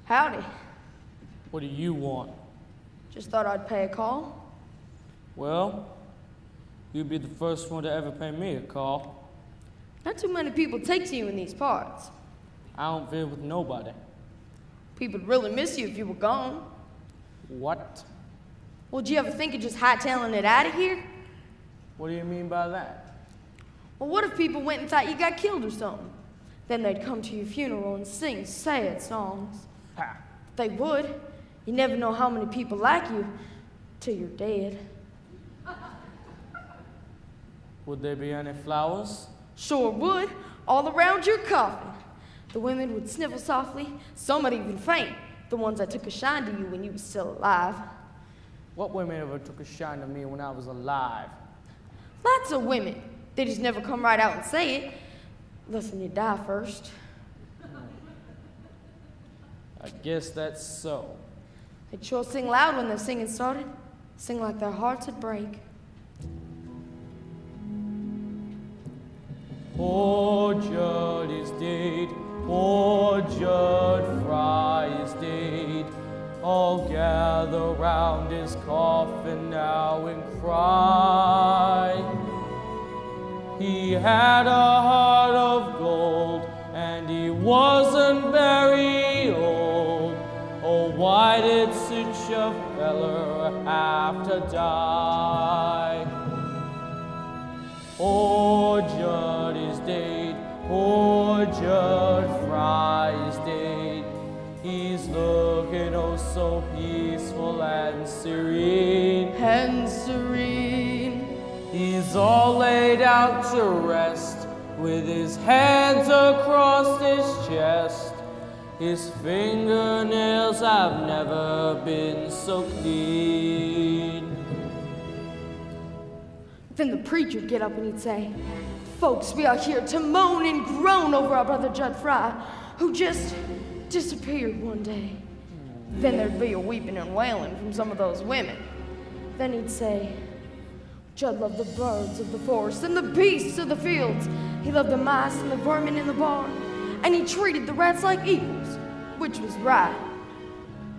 Howdy. What do you want? Just thought I'd pay a call. Well, you'd be the first one to ever pay me a call. Not too many people take to you in these parts. I don't visit with nobody. People'd really miss you if you were gone. What? Well, did you ever think of just hightailing it out of here? What do you mean by that? Well, what if people went and thought you got killed or something? Then they'd come to your funeral and sing sad songs. Ha! They would. You never know how many people like you till you're dead. Would there be any flowers? Sure would, all around your coffin. The women would snivel softly, some would even faint, the ones that took a shine to you when you were still alive. What women ever took a shine to me when I was alive? Lots of women. They just never come right out and say it, unless when you die first. I guess that's so. They'd sure sing loud when their singing started, sing like their hearts would break. Poor Judd is dead, poor Judd Fry is dead. All gather round his coffin now and cry. He had a heart of gold, and he wasn't very old. Oh, why did such a feller have to die? Poor Judd is dead, poor Judd Fry is dead. He's looking oh so peaceful and serene. And serene. He's all laid out to rest, with his hands across his chest. His fingernails have never been so clean. Then the preacher'd get up and he'd say, "Folks, we are here to moan and groan over our brother Judd Fry, who just disappeared one day." Then there'd be a weeping and wailing from some of those women. Then he'd say, "Judd loved the birds of the forest and the beasts of the fields. He loved the mice and the vermin in the barn. And he treated the rats like equals," which was right.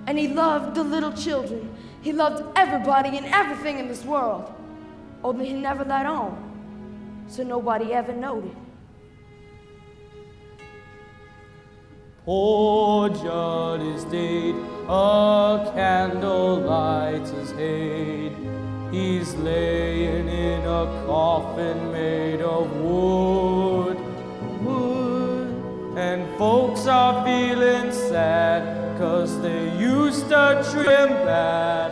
"And he loved the little children. He loved everybody and everything in this world. Only he never let on, so nobody ever noted." Poor Judd is dead, a candle lights his head. He's laying in a coffin made of wood. And folks are feeling sad, 'cause they used to treat him bad.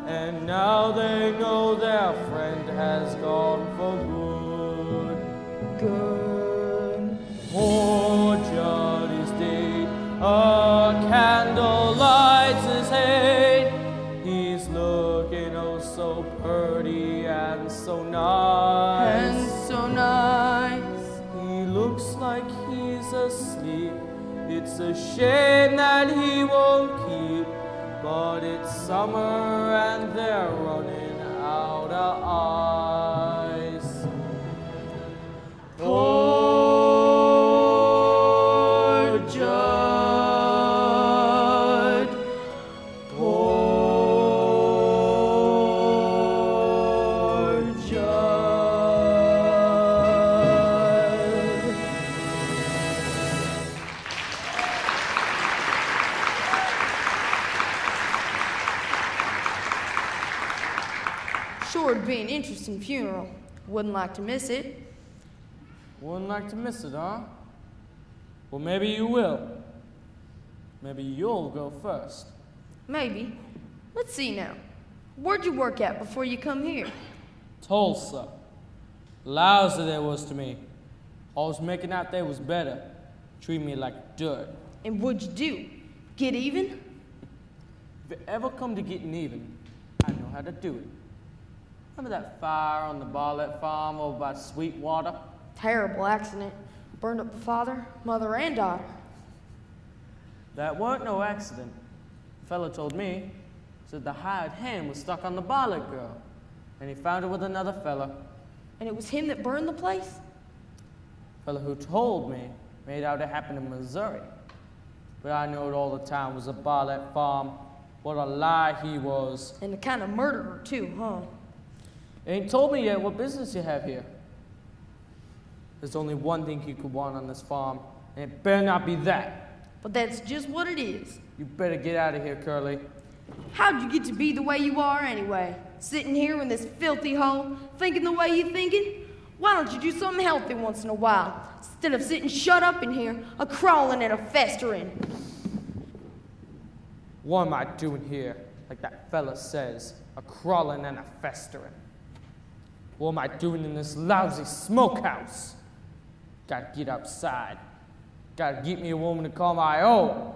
And now they know their friend has gone for good. Good. Poor Judd is dead, a candle lights his head. He's looking oh so pretty and so nice. And so nice. He looks like he's asleep. It's a shame that he won't keep. But it's summer and they're running out of ice. Poor Judd, poor Judd. Sure, it'd be an interesting funeral. Wouldn't like to miss it. Wouldn't like to miss it, huh? Well, maybe you will. Maybe you'll go first. Maybe. Let's see now. Where'd you work at before you come here? Tulsa. Lousy they was to me. Always making out they was better. Treat me like dirt. And what'd you do? Get even? If it ever come to getting even, I know how to do it. Remember that fire on the Bartlett farm over by Sweetwater? Terrible accident. Burned up the father, mother, and daughter. That weren't no accident. The fella told me, said the hired hand was stuck on the Bartlett girl, and he found her with another fella. And it was him that burned the place? The fella who told me made out it happened in Missouri. But I knowed all the time was about that farm. What a lie he was. And the kind of murderer, too, huh? Ain't told me yet what business you have here. There's only one thing you could want on this farm, and it better not be that. But that's just what it is. You better get out of here, Curly. How'd you get to be the way you are anyway? Sitting here in this filthy hole, thinking the way you're thinking? Why don't you do something healthy once in a while, instead of sitting shut up in here, a-crawling and a-festering? What am I doing here? Like that fella says, a-crawling and a-festering. What am I doing in this lousy smokehouse? Gotta get outside. Gotta get me a woman to call my own.